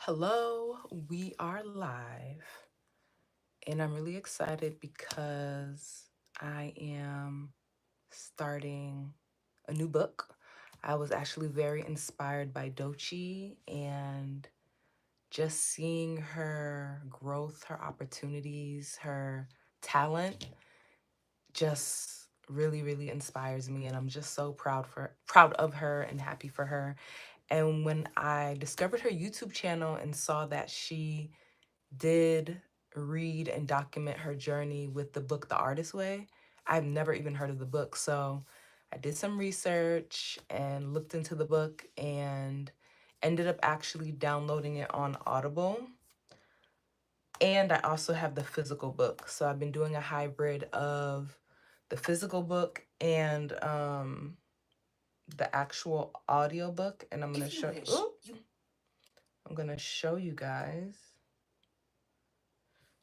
Hello, we are live, and I'm really excited because I am starting a new book. I was actually very inspired by Dochi and just seeing her growth, her opportunities, her talent just really inspires me, and I'm just so proud of her and happy for her. And when I discovered her YouTube channel and saw that she did read and document her journey with the book The Artist Way, I've never even heard of the book. So I did some research and looked into the book and ended up actually downloading it on Audible. And I also have the physical book. So I've been doing a hybrid of the physical book and the actual audio book. And I'm gonna show you. I'm gonna show you guys.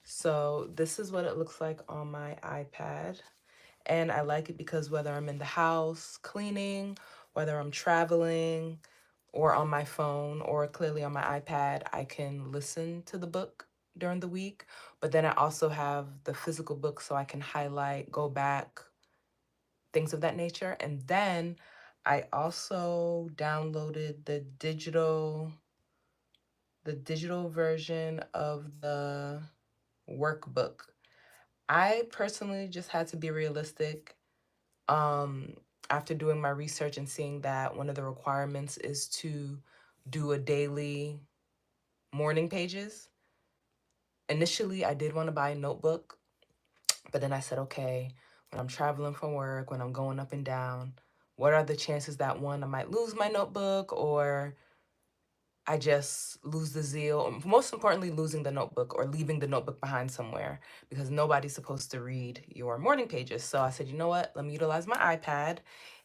So this is what it looks like on my iPad. And I like it because whether I'm in the house cleaning, whether I'm traveling, or on my phone, or clearly on my iPad, I can listen to the book during the week. But then I also have the physical book so I can highlight, go back, things of that nature. And then I also downloaded the digital version of the workbook. I personally just had to be realistic. Um, After doing my research and seeing that one of the requirements is to do a daily morning pages. Initially, I did want to buy a notebook, but then I said, okay, when I'm traveling for work, when I'm going up and down, what are the chances that one, I might lose my notebook, or I just lose the zeal, most importantly, losing the notebook or leaving the notebook behind somewhere because nobody's supposed to read your morning pages. So I said, you know what? Let me utilize my iPad.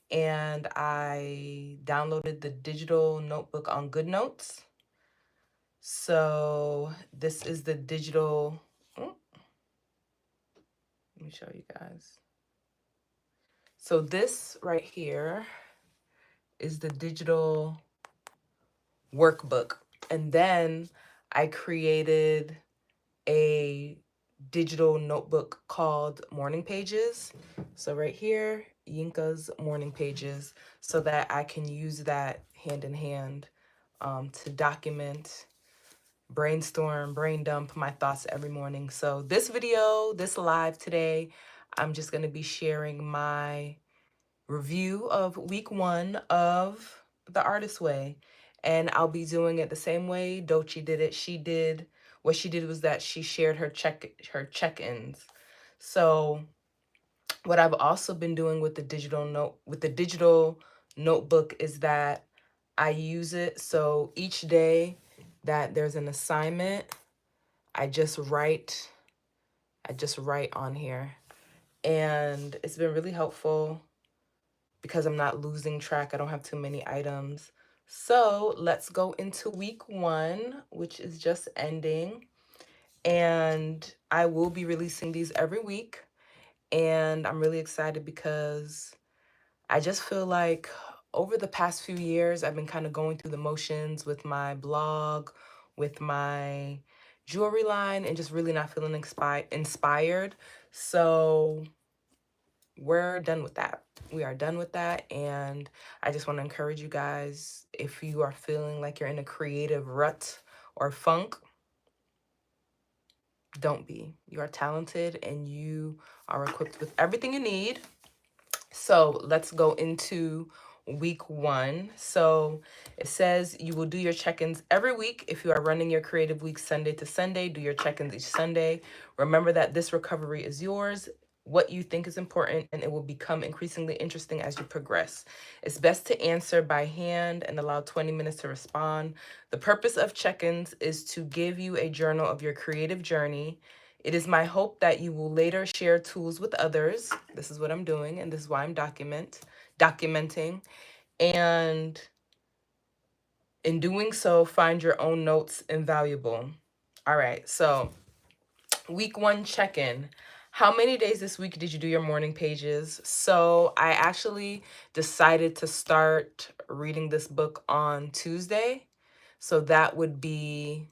And I downloaded the digital notebook on GoodNotes. So this is the digital. Let me show you guys. So this right here is the digital workbook. And then I created a digital notebook called Morning Pages. So right here, Yinka's Morning Pages, so that I can use that hand in hand to document, brainstorm, brain dump my thoughts every morning. So this video, this live today, I'm just going to be sharing my review of week 1 of The Artist Way. And I'll be doing it the same way Dochi did it. What she did was that she shared her check-ins. So what I've also been doing with the digital notebook is that I use it so each day that there's an assignment, I just write on here. And it's been really helpful because I'm not losing track. I don't have too many items. So let's go into week 1, which is just ending. And I will be releasing these every week. And I'm really excited because I just feel like over the past few years, I've been kind of going through the motions with my blog, with my jewelry line, and just really not feeling inspired. So we're done with that. We are done with that. And I just want to encourage you guys, if you are feeling like you're in a creative rut or funk, don't be. You are talented and you are equipped with everything you need. So let's go into week 1. So it says you will do your check-ins every week. If you are running your creative week Sunday to Sunday, do your check-ins each Sunday. Remember that this recovery is yours, what you think is important, and it will become increasingly interesting as you progress. It's best to answer by hand and allow 20 minutes to respond. The purpose of check-ins is to give you a journal of your creative journey. It is my hope that you will later share tools with others. This is what I'm doing, and this is why I'm documenting. And in doing so, find your own notes invaluable. All right, so week 1 check-in. How many days this week did you do your morning pages? So I actually decided to start reading this book on Tuesday. So that would be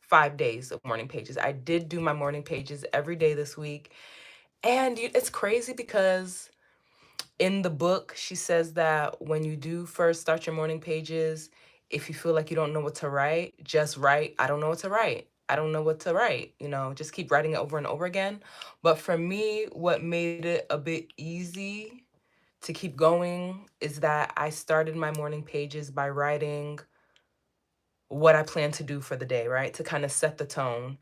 5 days of morning pages. I did do my morning pages every day this week. And it's crazy because in the book, she says that when you do first start your morning pages, if you feel like you don't know what to write, just write, I don't know what to write. I don't know what to write. Just keep writing it over and over again. But for me, what made it a bit easy to keep going is that I started my morning pages by writing what I plan to do for the day, right? To kind of set the tone.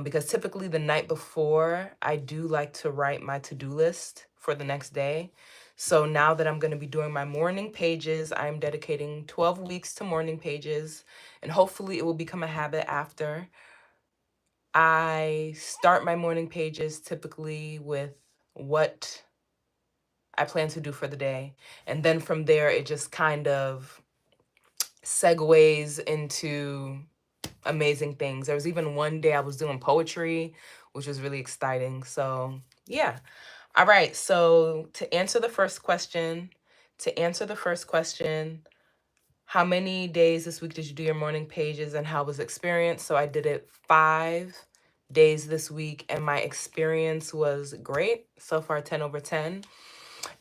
Because typically the night before, I do like to write my to-do list for the next day. So now that I'm going to be doing my morning pages, I'm dedicating 12 weeks to morning pages, and hopefully it will become a habit after. I start my morning pages typically with what I plan to do for the day. And then from there, it just kind of segues into amazing things. There was even one day I was doing poetry, which was really exciting. So, yeah. All right. So, to answer the first question, how many days this week did you do your morning pages and how was the experience? So, I did it 5 days this week and my experience was great. So far, 10 over 10.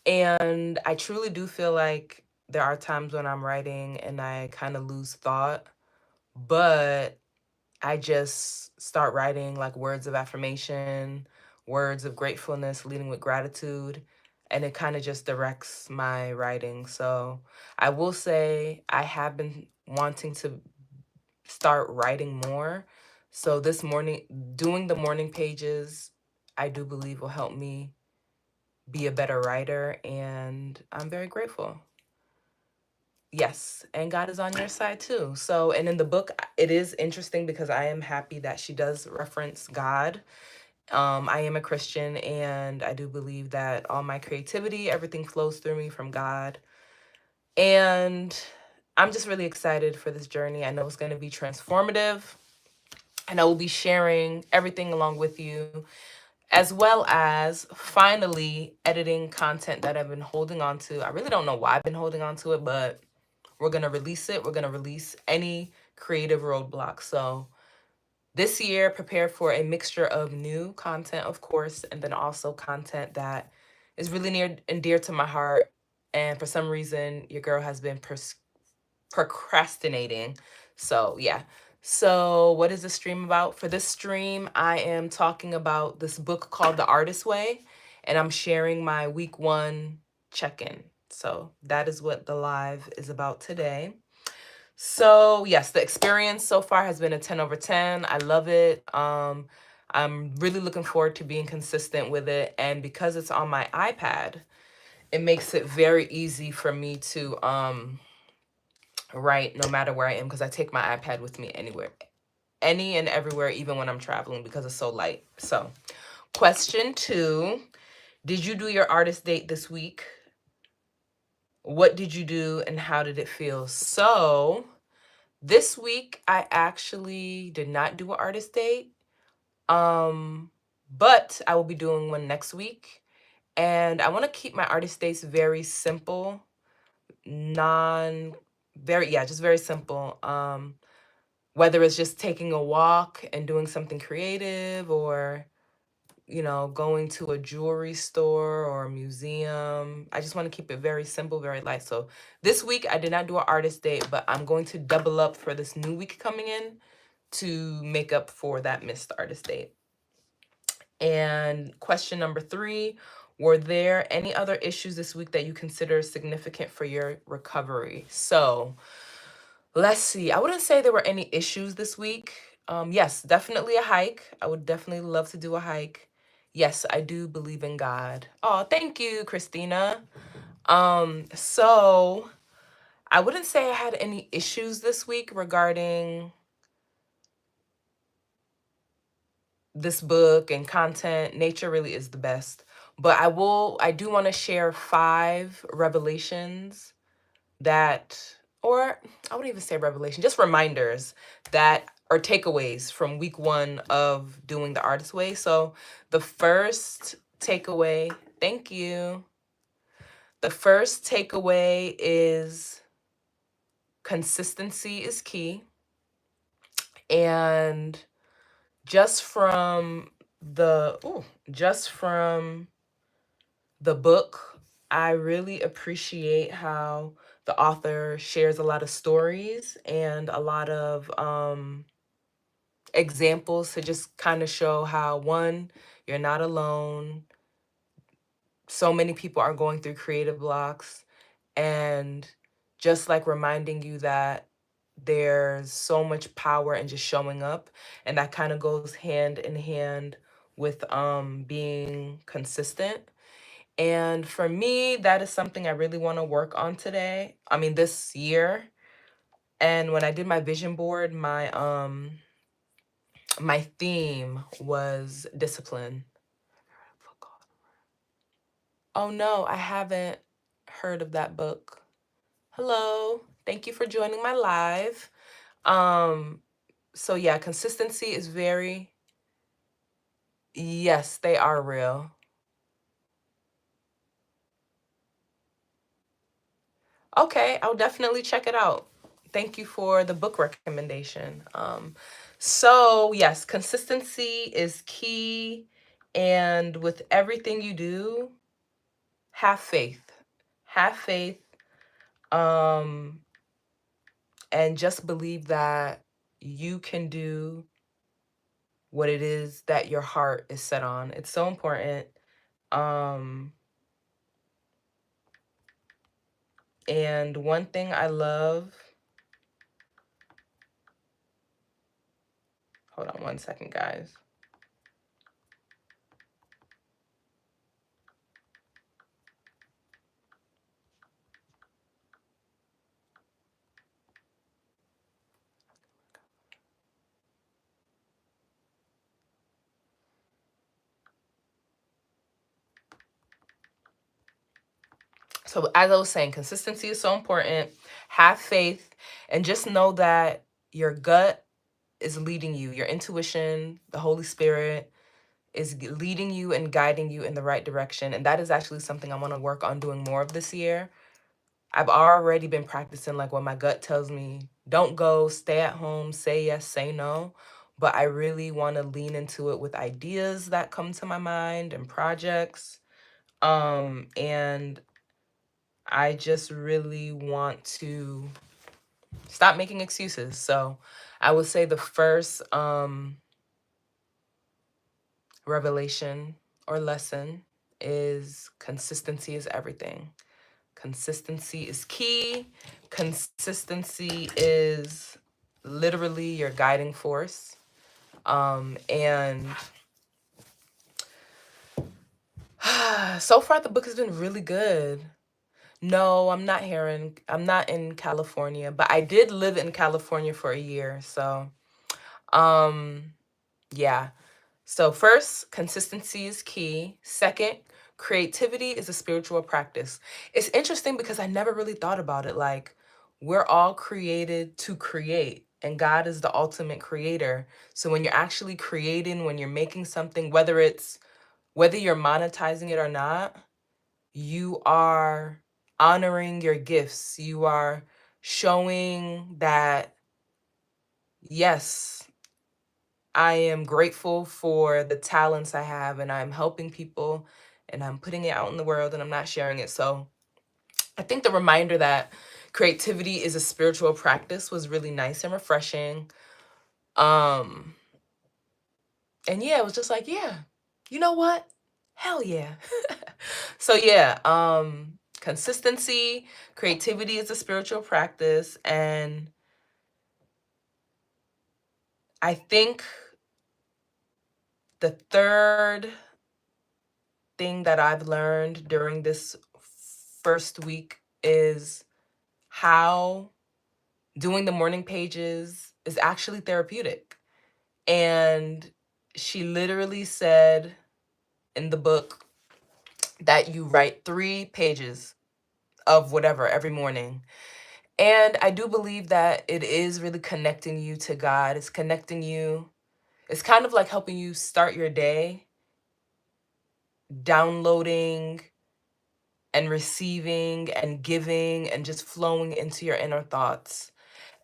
And I truly do feel like there are times when I'm writing and I kind of lose thought, but I just start writing like words of affirmation, words of gratefulness, leading with gratitude, and it kind of just directs my writing. So I will say I have been wanting to start writing more. So this morning, doing the morning pages, I do believe will help me be a better writer, and I'm very grateful. Yes, and God is on your side too. So, and in the book, it is interesting because I am happy that she does reference God. I am a Christian, and I do believe that all my creativity, everything flows through me from God. And I'm just really excited for this journey. I know it's going to be transformative, and I will be sharing everything along with you, as well as finally editing content that I've been holding on to. I really don't know why I've been holding on to it, but we're going to release it. We're going to release any creative roadblocks. So this year, prepare for a mixture of new content, of course, and then also content that is really near and dear to my heart. And for some reason, your girl has been procrastinating. So, yeah. So, what is the stream about? For this stream, I am talking about this book called The Artist Way, and I'm sharing my week 1 check in. So, that is what the live is about today. So, yes, the experience so far has been a 10 over 10. I love it. I'm really looking forward to being consistent with it. And because it's on my iPad, it makes it very easy for me to write no matter where I am, because I take my iPad with me anywhere, any and everywhere, even when I'm traveling, because it's so light. So, question 2, did you do your artist date this week? What did you do and how did it feel? So, this week, I actually did not do an artist date, but I will be doing one next week. And I want to keep my artist dates very simple, just very simple. Whether it's just taking a walk and doing something creative or, going to a jewelry store or a museum. I just want to keep it very simple, very light. So this week I did not do an artist date, but I'm going to double up for this new week coming in to make up for that missed artist date. And question number 3, were there any other issues this week that you consider significant for your recovery? So let's see. I wouldn't say there were any issues this week. Yes, definitely a hike. I would definitely love to do a hike. Yes, I do believe in God. Oh, thank you, Christina. So I wouldn't say I had any issues this week regarding this book and content. Nature really is the best. But I do want to share 5 revelations that, or I wouldn't even say revelation, just reminders that are takeaways from week 1 of doing the artist way. So the first takeaway, thank you. The first takeaway is consistency is key. And just from just from the book, I really appreciate how the author shares a lot of stories and a lot of examples to just kind of show how, one, you're not alone. So many people are going through creative blocks, and just like reminding you that there's so much power in just showing up, and that kind of goes hand in hand with being consistent. And for me, that is something I really want to work on today. I mean, this year. And when I did my vision board, my theme was discipline. Oh no, I haven't heard of that book. Hello. Thank you for joining my live. Um so yeah, consistency is very, yes, they are real. Okay, I'll definitely check it out. Thank you for the book recommendation. So yes, consistency is key, and with everything you do, have faith. Have faith, um, and just believe that you can do what it is that your heart is set on. It's so important. Um, and one thing I love, hold on one second, guys. So as I was saying, consistency is so important. Have faith, and just know that your gut is leading you. Your intuition, the Holy Spirit is leading you and guiding you in the right direction. And that is actually something I want to work on doing more of this year. I've already been practicing, like, when my gut tells me, don't go, stay at home, say yes, say no. But I really want to lean into it with ideas that come to my mind and projects. And I just really want to stop making excuses. So I would say the first revelation or lesson is consistency is everything. Consistency is key. Consistency is literally your guiding force. And so far the book has been really good. No, I'm not in California, but I did live in California for a year. So, um, yeah. So first, consistency is key. Second, creativity is a spiritual practice. It's interesting because I never really thought about it. Like, we're all created to create, and God is the ultimate creator. So when you're actually creating, when you're making something, whether you're monetizing it or not, you are honoring your gifts. You are showing that, yes, I am grateful for the talents I have, and I'm helping people, and I'm putting it out in the world, and I'm not sharing it. So I think the reminder that creativity is a spiritual practice was really nice and refreshing. Um, and yeah, it was just like, yeah, you know what? Hell yeah. So yeah, consistency, creativity is a spiritual practice, and I think the third thing that I've learned during this first week is how doing the morning pages is actually therapeutic. And she literally said in the book that you write 3 pages of whatever every morning. And I do believe that it is really connecting you to God. It's connecting you. It's kind of like helping you start your day, downloading and receiving and giving and just flowing into your inner thoughts.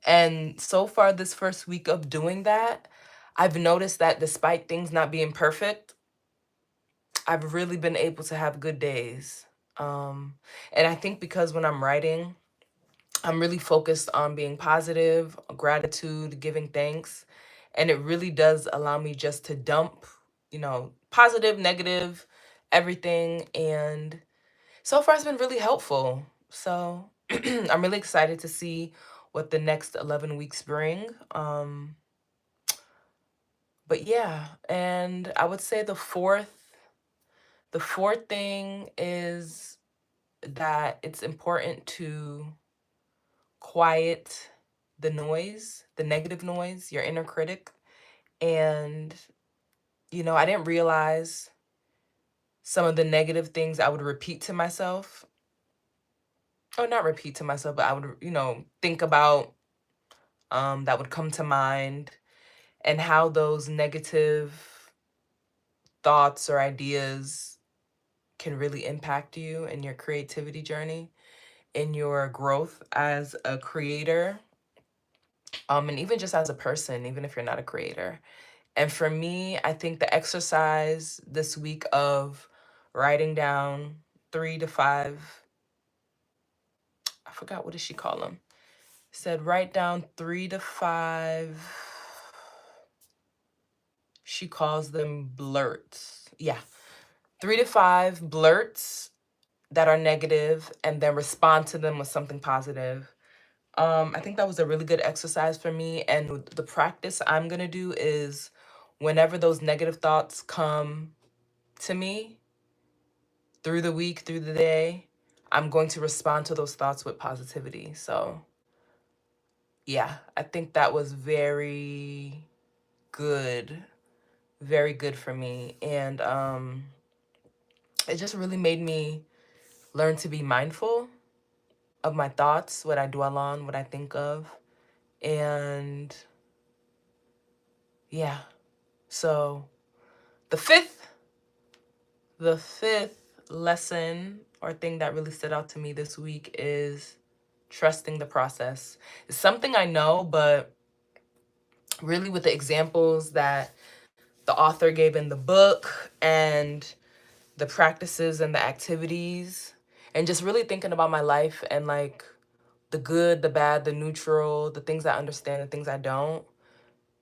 And so far, this first week of doing that, I've noticed that despite things not being perfect, I've really been able to have good days. Um, and I think because when I'm writing, I'm really focused on being positive, gratitude, giving thanks. And it really does allow me just to dump, positive, negative, everything. And so far, it's been really helpful. So I'm really excited to see what the next 11 weeks bring. But yeah, and I would say the fourth thing is that it's important to quiet the noise, the negative noise, your inner critic. And, I didn't realize some of the negative things I would repeat to myself. Or not repeat to myself, but I would, think about that would come to mind, and how those negative thoughts or ideas can really impact you in your creativity journey, in your growth as a creator, and even just as a person, even if you're not a creator. And for me, I think the exercise this week of writing down 3 to 5, I forgot, what did she call them? Said write down 3 to 5, she calls them blurts. Yeah, 3 to 5 blurts that are negative, and then respond to them with something positive. I think that was a really good exercise for me. And the practice I'm going to do is whenever those negative thoughts come to me through the week, through the day, I'm going to respond to those thoughts with positivity. So, yeah, I think that was good, very good for me. And it just really made me learn to be mindful of my thoughts, what I dwell on, what I think of. And yeah, so the fifth The fifth lesson or thing that really stood out to me this week is trusting the process. It's something I know, but really with the examples that the author gave in the book, and the practices and the activities, and just really thinking about my life, and like the good, the bad, the neutral, the things I understand, the things I don't,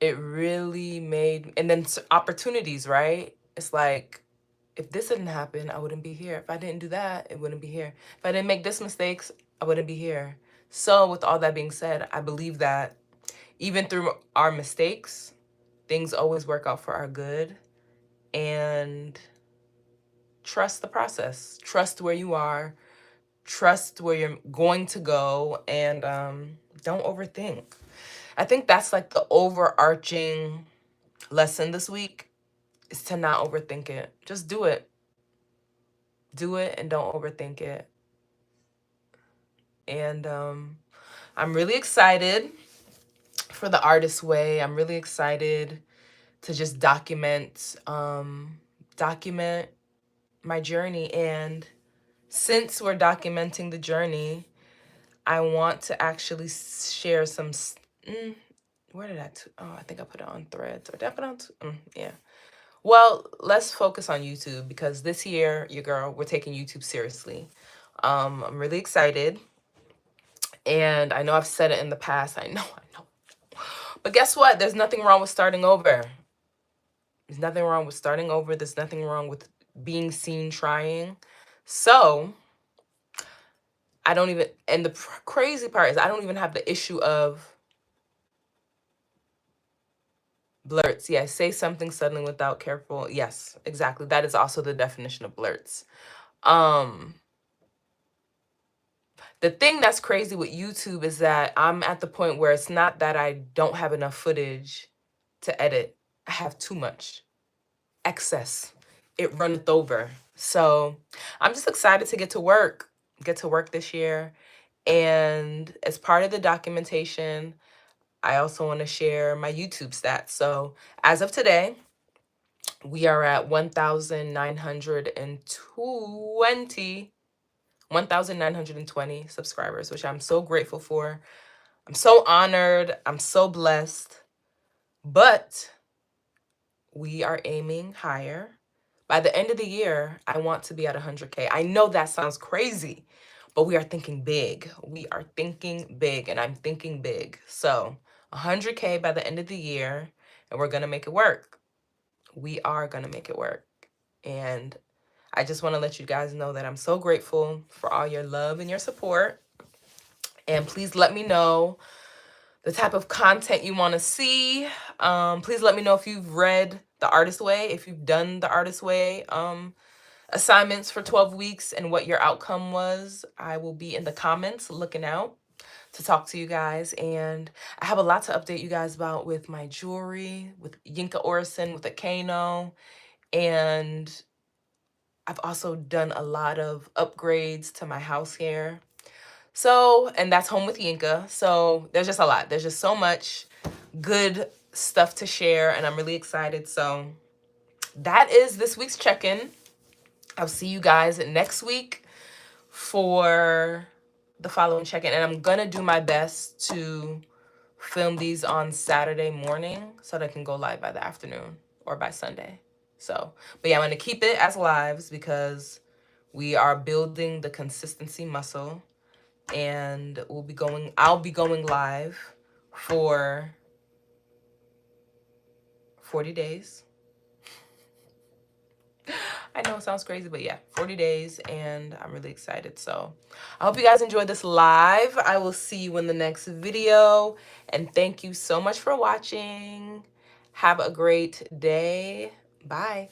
it really made, and then opportunities, right? It's like, if this didn't happen, I wouldn't be here. If I didn't do that, it wouldn't be here. If I didn't make this mistakes, I wouldn't be here. So with all that being said, I believe that even through our mistakes, things always work out for our good. And trust the process. Trust where you are. Trust where you're going to go. And don't overthink. I think that's like the overarching lesson this week, is to not overthink it. Just do it. Do it and don't overthink it. And I'm really excited for the Artist Way. I'm really excited to just document my journey. And since we're documenting the journey, I want to actually share some. Where did I think I put it on Threads. Or did I put it on? Yeah. Well, let's focus on YouTube, because this year, your girl, we're taking YouTube seriously. I'm really excited. And I know I've said it in the past. I know. But guess what? There's nothing wrong with starting over. There's nothing wrong with starting over. There's nothing wrong with being seen trying. So I don't even, and the crazy part is I don't even have the issue of blurts. Yeah, say something suddenly without careful. Yes, exactly. That is also the definition of blurts. The thing that's crazy with YouTube is that I'm at the point where it's not that I don't have enough footage to edit. I have too much excess. It runneth over. So I'm just excited to get to work this year. And as part of the documentation, I also want to share my YouTube stats. So as of today, we are at 1,920 1,920 subscribers, which I'm so grateful for. I'm so honored. I'm so blessed. But we are aiming higher. By the end of the year, I want to be at 100K. I know that sounds crazy, but we are thinking big. We are thinking big, and I'm thinking big. So 100K by the end of the year, and we're going to make it work. We are going to make it work. And I just want to let you guys know that I'm so grateful for all your love and your support. And please let me know the type of content you want to see. Please let me know if you've read The Artist Way, if you've done The Artist Way assignments for 12 weeks and what your outcome was. I will be in the comments looking out to talk to you guys. And I have a lot to update you guys about with my jewelry, with Yinka Orison, with the Kano. And I've also done a lot of upgrades to my house here. So, and that's Home with Yinka. So there's just a lot. There's just so much good stuff to share, and I'm really excited. So that is this week's check-in. I'll see you guys next week for the following check-in. And I'm going to do my best to film these on Saturday morning so that I can go live by the afternoon or by Sunday. So, but yeah, I'm going to keep it as lives because we are building the consistency muscle, and I'll be going live for 40 days. I know it sounds crazy, but yeah, 40 days, and I'm really excited. So I hope you guys enjoyed this live. I will see you in the next video, and thank you so much for watching. Have a great day. Bye.